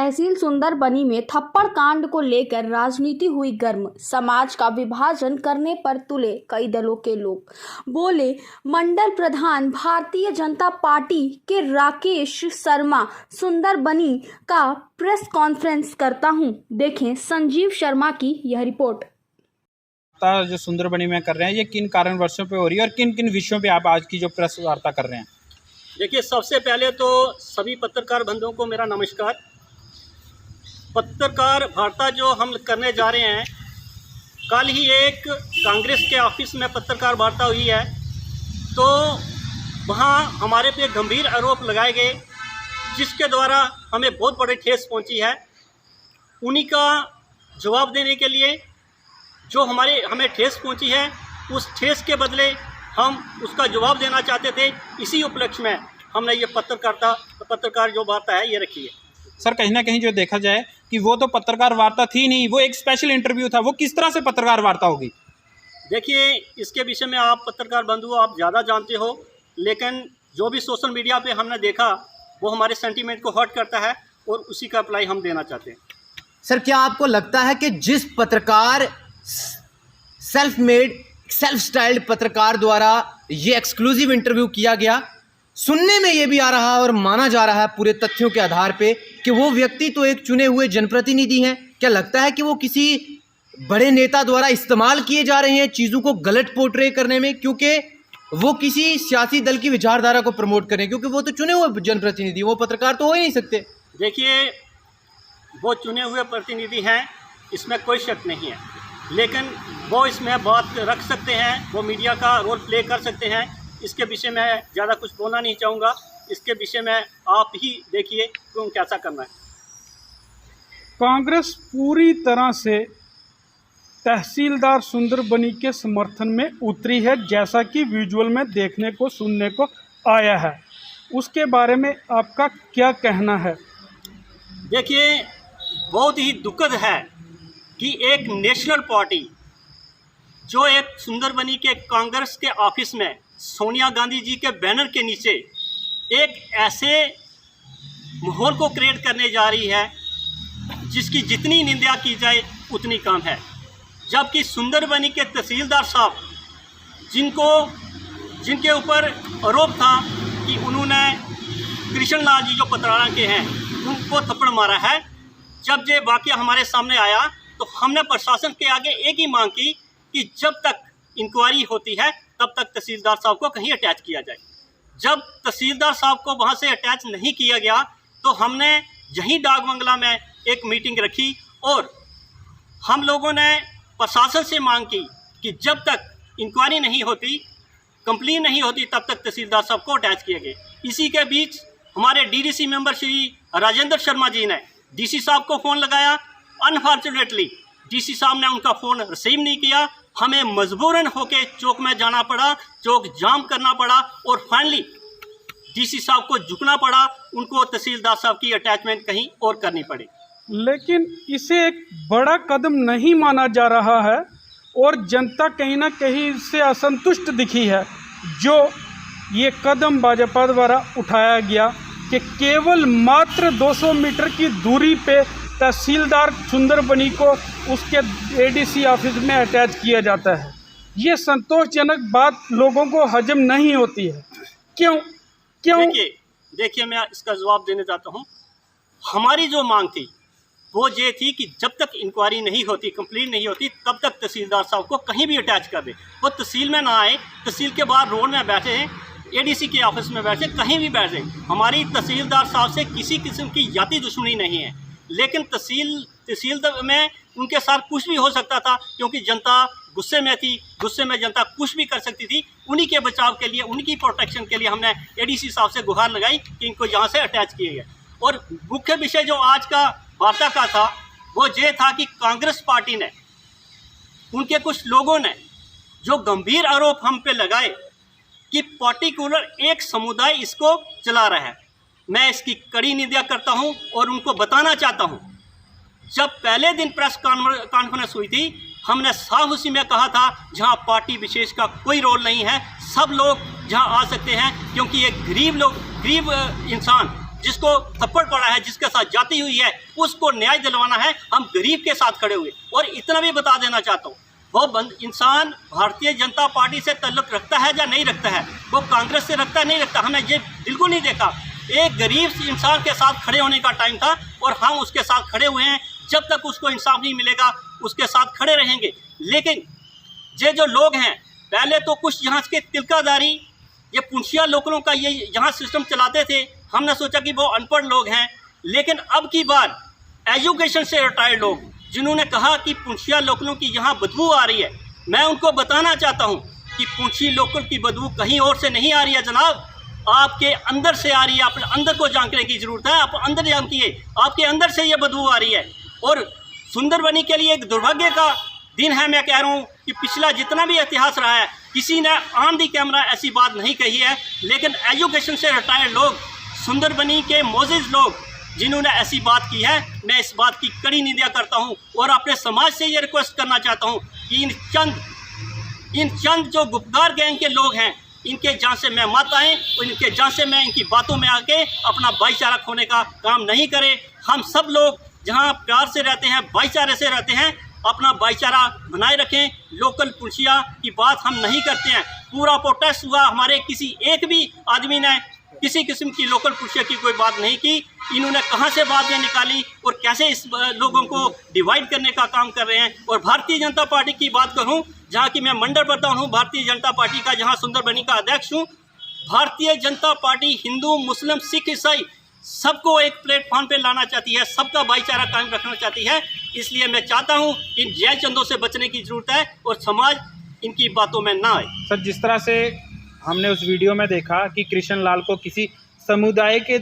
तहसील सुंदरबनी में थप्पड़ कांड को लेकर राजनीति हुई गर्म। समाज का विभाजन करने पर तुले कई दलों के लोग। बोले मंडल प्रधान भारतीय जनता पार्टी के राकेश शर्मा। सुंदरबनी का प्रेस कॉन्फ्रेंस करता हूं, देखें संजीव शर्मा की यह रिपोर्ट। जो सुंदरबनी में कर रहे हैं, ये किन कारणवशों पे हो रही है और किन किन विषयों पे आप आज की जो प्रेस वार्ता कर रहे हैं? देखिए, सबसे पहले तो सभी पत्रकार बंधुओं को मेरा नमस्कार। पत्रकार वार्ता जो हम करने जा रहे हैं, कल ही एक कांग्रेस के ऑफिस में पत्रकार वार्ता हुई है, तो वहाँ हमारे पे गंभीर आरोप लगाए गए, जिसके द्वारा हमें बहुत बड़ी ठेस पहुँची है। उन्हीं का जवाब देने के लिए जो हमें ठेस पहुँची है, उस ठेस के बदले हम उसका जवाब देना चाहते थे। इसी उपलक्ष्य में हमने ये पत्रकार जो वार्ता है ये रखी है। सर, कहीं ना कहीं जो देखा जाए कि वो तो पत्रकार वार्ता थी नहीं, वो एक स्पेशल इंटरव्यू था। वो किस तरह से पत्रकार वार्ता होगी? देखिए, इसके विषय में आप पत्रकार बंधु आप ज़्यादा जानते हो, लेकिन जो भी सोशल मीडिया पे हमने देखा वो हमारे सेंटीमेंट को हर्ट करता है और उसी का अप्लाई हम देना चाहते हैं। सर, क्या आपको लगता है कि जिस पत्रकार सेल्फ मेड सेल्फ स्टाइल्ड पत्रकार द्वारा ये एक्सक्लूसिव इंटरव्यू किया गया, सुनने में ये भी आ रहा है और माना जा रहा है पूरे तथ्यों के आधार पे कि वो व्यक्ति तो एक चुने हुए जनप्रतिनिधि हैं, क्या लगता है कि वो किसी बड़े नेता द्वारा इस्तेमाल किए जा रहे हैं चीज़ों को गलत पोर्ट्रे करने में, क्योंकि वो किसी सियासी दल की विचारधारा को प्रमोट करें, क्योंकि वो तो चुने हुए जनप्रतिनिधि, वो पत्रकार तो हो ही नहीं सकते। देखिए, वो चुने हुए प्रतिनिधि हैं, इसमें कोई शक नहीं है, लेकिन वो इसमें बात रख सकते हैं, वो मीडिया का रोल प्ले कर सकते हैं। इसके विषय में ज़्यादा कुछ बोलना नहीं चाहूँगा। इसके विषय में आप ही देखिए क्यों कैसा करना है। कांग्रेस पूरी तरह से तहसीलदार सुंदरबनी के समर्थन में उतरी है, जैसा कि विजुअल में देखने को सुनने को आया है। उसके बारे में आपका क्या कहना है? देखिए, बहुत ही दुखद है कि एक नेशनल पार्टी जो एक सुंदरबनी के कांग्रेस के ऑफिस में सोनिया गांधी जी के बैनर के नीचे एक ऐसे माहौल को क्रिएट करने जा रही है जिसकी जितनी निंदा की जाए उतनी कम है। जबकि सुंदरबनी के तहसीलदार साहब जिनके ऊपर आरोप था कि उन्होंने कृष्ण लाल जी जो पतराड़ा के हैं उनको थप्पड़ मारा है, जब ये वाकया हमारे सामने आया तो हमने प्रशासन के आगे एक ही मांग की कि जब तक इंक्वायरी होती है तब तक तहसीलदार साहब को कहीं अटैच किया जाए। जब तहसीलदार साहब को वहां से अटैच नहीं किया गया तो हमने यहीं डाक बंगला में एक मीटिंग रखी और हम लोगों ने प्रशासन से मांग की कि जब तक इंक्वायरी नहीं होती, कंप्लेन नहीं होती, तब तक तहसीलदार साहब को अटैच किया गया। इसी के बीच हमारे डीडीसी मेंबर श्री राजेंद्र शर्मा जी ने डीसी साहब को फ़ोन लगाया। अनफॉर्चुनेटली डीसी साहब ने उनका फ़ोन रिसीव नहीं किया। हमें मजबूरन होके चौक में जाना पड़ा, चौक जाम करना पड़ा और फाइनली डीसी साहब को झुकना पड़ा। उनको तहसीलदार साहब की अटैचमेंट कहीं और करनी पड़ी। लेकिन इसे एक बड़ा कदम नहीं माना जा रहा है और जनता कहीं ना कहीं इससे असंतुष्ट दिखी है जो ये कदम भाजपा द्वारा उठाया गया कि केवल मात्र 200 मीटर की दूरी पे तहसीलदार सुंदरबनी को उसके एडीसी ऑफिस में अटैच किया जाता है। ये संतोषजनक बात लोगों को हजम नहीं होती है। क्यों? देखिए, मैं इसका जवाब देने जाता हूँ। हमारी जो मांग थी वो ये थी कि जब तक इंक्वायरी नहीं होती, कंप्लीट नहीं होती, तब तक तहसीलदार साहब को कहीं भी अटैच कर दे। वो तहसील में ना आए, तहसील के बाहर रोड में बैठे हैं, एडीसी के ऑफिस में बैठे, कहीं भी बैठे। हमारी तहसीलदार साहब से किसी किस्म की जाति दुश्मनी नहीं है, लेकिन तहसील में उनके साथ कुछ भी हो सकता था, क्योंकि जनता गुस्से में थी। गुस्से में जनता कुछ भी कर सकती थी। उन्हीं के बचाव के लिए, उनकी प्रोटेक्शन के लिए हमने एडीसी साहब से गुहार लगाई कि इनको यहाँ से अटैच किए गए। और मुख्य विषय जो आज का वार्ता का था वो ये था कि कांग्रेस पार्टी ने, उनके कुछ लोगों ने जो गंभीर आरोप हम पे लगाए कि पर्टिकुलर एक समुदाय इसको चला रहा है, मैं इसकी कड़ी निंदा करता हूं और उनको बताना चाहता हूं। जब पहले दिन प्रेस कॉन्फ्रेंस हुई थी, हमने साफ उसी में कहा था जहां पार्टी विशेष का कोई रोल नहीं है, सब लोग जहां आ सकते हैं, क्योंकि एक गरीब इंसान जिसको थप्पड़ पड़ा है, जिसके साथ जाती हुई है, उसको न्याय दिलवाना है। हम गरीब के साथ खड़े हुए। और इतना भी बता देना चाहता हूँ, वो इंसान भारतीय जनता पार्टी से ताल्लुक़ रखता है या नहीं रखता है, वो कांग्रेस से रखता है नहीं रखता, हमने ये बिल्कुल नहीं देखा। एक गरीब इंसान के साथ खड़े होने का टाइम था और हम उसके साथ खड़े हुए हैं। जब तक उसको इंसाफ नहीं मिलेगा उसके साथ खड़े रहेंगे। लेकिन ये जो लोग हैं, पहले तो कुछ यहाँ के तिलकादारी, ये पुंछिया लोकलों का ये यहाँ सिस्टम चलाते थे, हमने सोचा कि वो अनपढ़ लोग हैं। लेकिन अब की बार एजुकेशन से रिटायर्ड लोग जिन्होंने कहा कि पुंछिया लोकलों की यहाँ बदबू आ रही है, मैं उनको बताना चाहता हूँ कि पुंछी लोकल की बदबू कहीं और से नहीं आ रही है जनाब, आपके अंदर से आ रही है। अपने अंदर को जानने की ज़रूरत है, आप अंदर जानिए, आपके अंदर से ये बदबू आ रही है। और सुंदरबनी के लिए एक दुर्भाग्य का दिन है। मैं कह रहा हूँ कि पिछला जितना भी इतिहास रहा है, किसी ने ऑन दी कैमरा ऐसी बात नहीं कही है। लेकिन एजुकेशन से रिटायर्ड लोग, सुंदरबनी के मोजिज़ लोग जिन्होंने ऐसी बात की है, मैं इस बात की कड़ी निंदा करता हूँ। और अपने समाज से ये रिक्वेस्ट करना चाहता हूँ कि इन चंद जो गुप्तगार गैंग के लोग हैं, इनके जान से मैं मत आएँ और इनके जान से मैं इनकी बातों में आके अपना भाईचारा खोने का काम नहीं करें। हम सब लोग जहाँ प्यार से रहते हैं, भाईचारे से रहते हैं, अपना भाईचारा बनाए रखें। लोकल पुलिसिया की बात हम नहीं करते हैं। पूरा प्रोटेस्ट हुआ, हमारे किसी एक भी आदमी ने किसी किस्म की लोकल पुलिसिया की कोई बात नहीं की। इन्होंने कहाँ से बातें निकाली और कैसे इस लोगों को डिवाइड करने का काम कर रहे हैं। और भारतीय जनता पार्टी की बात करूं, जहां की मैं मंडल प्रधान हूं भारतीय जनता पार्टी का, जहां सुंदरबनी का अध्यक्ष हूं, भारतीय जनता पार्टी हिंदू, मुस्लिम, सिख, ईसाई सबको एक प्लेटफॉर्म पे लाना चाहती है, सबका भाईचारा कायम रखना चाहती है। इसलिए मैं चाहता हूँ इन जय चंदों से बचने की ज़रूरत है और समाज इनकी बातों में ना आए। सर, जिस तरह से हमने उस वीडियो में देखा कि कृष्ण लाल को किसी समुदाय के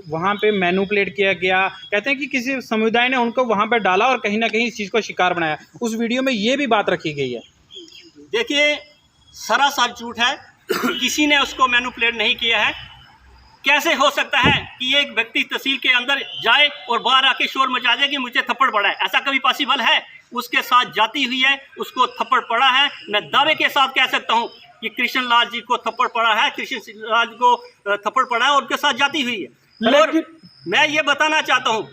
वहाँ पे मैनिपुलेट किया गया, कहते हैं कि किसी समुदाय ने उनको वहाँ पे डाला और कहीं ना कहीं इस चीज़ को शिकार बनाया, उस वीडियो में ये भी बात रखी गई है। देखिए, सरासर झूठ है, किसी ने उसको मैनिपुलेट नहीं किया है। कैसे हो सकता है कि एक व्यक्ति तहसील के अंदर जाए और बाहर आके शोर मचा दे कि मुझे थप्पड़ पड़ा है? ऐसा कभी पॉसिबल है? उसके साथ जाती हुई है, उसको थप्पड़ पड़ा है। मैं दावे के साथ कह सकता हूँ कि कृष्ण लाल जी को थप्पड़ पड़ा है, कृष्ण लाल जी को थप्पड़ पड़ा है और उनके साथ जाती हुई है। और मैं ये बताना चाहता हूँ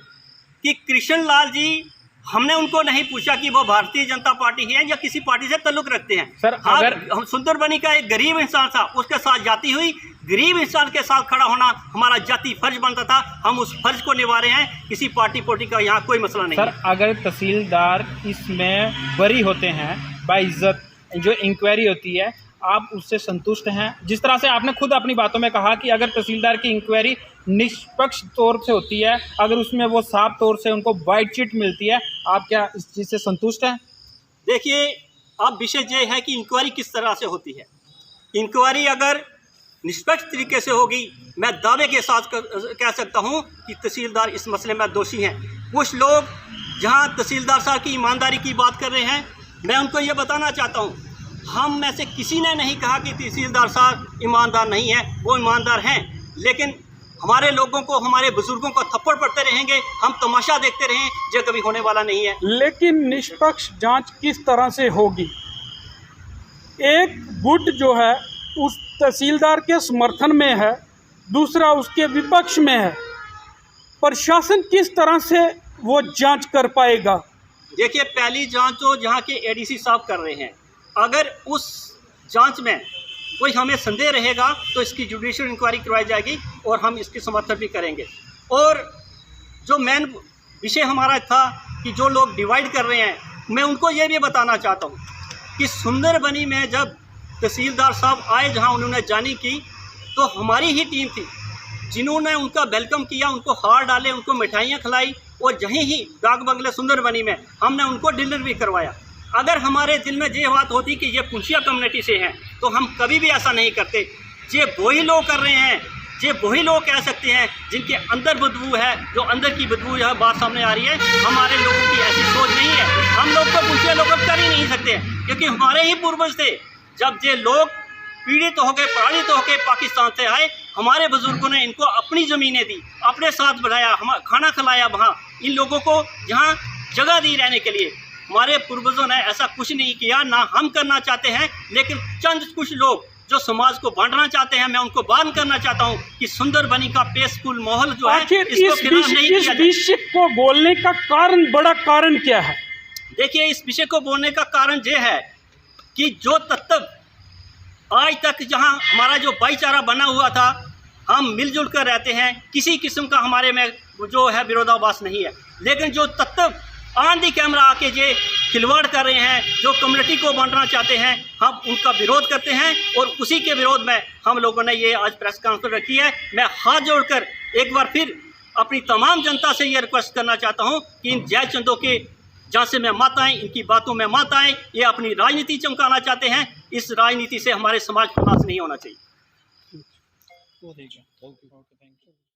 कि कृष्ण लाल जी, हमने उनको नहीं पूछा कि वो भारतीय जनता पार्टी है या किसी पार्टी से ताल्लुक रखते हैं। सर, अगर हम सुंदरबनी का एक गरीब इंसान था, उसके साथ जाती हुई, गरीब इंसान के साथ खड़ा होना हमारा जाति फर्ज बनता था, हम उस फर्ज को निभा रहे हैं। किसी पार्टी का यहाँ कोई मसला नहीं। सर, अगर तहसीलदार इसमें बरी होते हैं, बाइज्जत जो इंक्वायरी होती है, आप उससे संतुष्ट हैं? जिस तरह से आपने खुद अपनी बातों में कहा कि अगर तहसीलदार की इंक्वायरी निष्पक्ष तौर से होती है, अगर उसमें वो साफ तौर से उनको वाइट चिट मिलती है, आप क्या इस चीज़ से संतुष्ट हैं? देखिए, अब विषय ये है कि इंक्वायरी किस तरह से होती है। इंक्वायरी अगर निष्पक्ष तरीके से होगी, मैं दावे के साथ कह सकता हूँ कि तहसीलदार इस मसले में दोषी हैं। कुछ लोग जहाँ तहसीलदार साहब की ईमानदारी की बात कर रहे हैं, मैं उनको ये बताना चाहता हूँ, हम में से किसी ने नहीं कहा कि तहसीलदार साहब ईमानदार नहीं है, वो ईमानदार हैं। लेकिन हमारे लोगों को, हमारे बुजुर्गों को थप्पड़ पड़ते रहेंगे, हम तमाशा देखते रहें, जो कभी होने वाला नहीं है। लेकिन निष्पक्ष जांच किस तरह से होगी? एक गुट जो है उस तहसीलदार के समर्थन में है, दूसरा उसके विपक्ष में है। प्रशासन किस तरह से वो जांच कर पाएगा? देखिए, पहली जांच तो जहाँ के एडीसी साहब कर रहे हैं, अगर उस जांच में कोई हमें संदेह रहेगा तो इसकी जुडिशियल इंक्वायरी करवाई जाएगी और हम इसकी समर्थन भी करेंगे। और जो मेन विषय हमारा था कि जो लोग डिवाइड कर रहे हैं, मैं उनको ये भी बताना चाहता हूँ कि सुंदरबनी में जब तहसीलदार साहब आए, जहाँ उन्होंने जानी की, तो हमारी ही टीम थी जिन्होंने उनका वेलकम किया, उनको हार डाले, उनको मिठाइयाँ खिलाई और यहीं ही डाक बंगले सुंदरबनी में हमने उनको डिनर भी करवाया। अगर हमारे दिल में ये बात होती कि ये पुंछिया कम्युनिटी से हैं, तो हम कभी भी ऐसा नहीं करते। ये वही लोग कर रहे हैं, ये वही लोग कह सकते हैं जिनके अंदर बदबू है, जो अंदर की बदबू यह बात सामने आ रही है। हमारे लोगों की ऐसी सोच नहीं है, हम लोग तो पुंछिया लोग कर ही नहीं सकते, क्योंकि हमारे ही पूर्वज थे। जब ये लोग पीड़ित हो गए, पराजित हो गए, पाकिस्तान से आए, हमारे बुजुर्गों ने इनको अपनी ज़मीनें दी, अपने साथ बढ़ाया, हम खाना खिलाया, वहाँ इन लोगों को जहाँ जगह दी रहने के लिए। हमारे पूर्वजों ने ऐसा कुछ नहीं किया, ना हम करना चाहते हैं। लेकिन चंद कुछ लोग जो समाज को बांटना चाहते हैं, मैं उनको बांध करना चाहता हूं कि सुंदर बनी का पीसफुल माहौल जो है आखिर इसको खिलाफ नहीं इस किया जाए। विषय को बोलने का कारण, बड़ा कारण क्या है? देखिए, इस विषय को बोलने का कारण ये है कि जो तत्व आज तक जहां हमारा जो भाईचारा बना हुआ था, हम मिलजुल कर रहते हैं, किसी किस्म का हमारे में जो है विरोधाभास नहीं है, लेकिन जो तत्व आंधी कैमरा आके जे खिलवाड़ कर रहे हैं, जो कम्युनिटी को बांटना चाहते हैं, हम उनका विरोध करते हैं और उसी के विरोध में हम लोगों ने ये आज प्रेस कॉन्फ्रेंस रखी है। मैं हाथ जोड़कर एक बार फिर अपनी तमाम जनता से ये रिक्वेस्ट करना चाहता हूँ कि इन जय चंदों के झांसे में मत आएँ, इनकी बातों में मत आएँ। ये अपनी राजनीति चमकाना चाहते हैं, इस राजनीति से हमारे समाज को नाश नहीं होना चाहिए।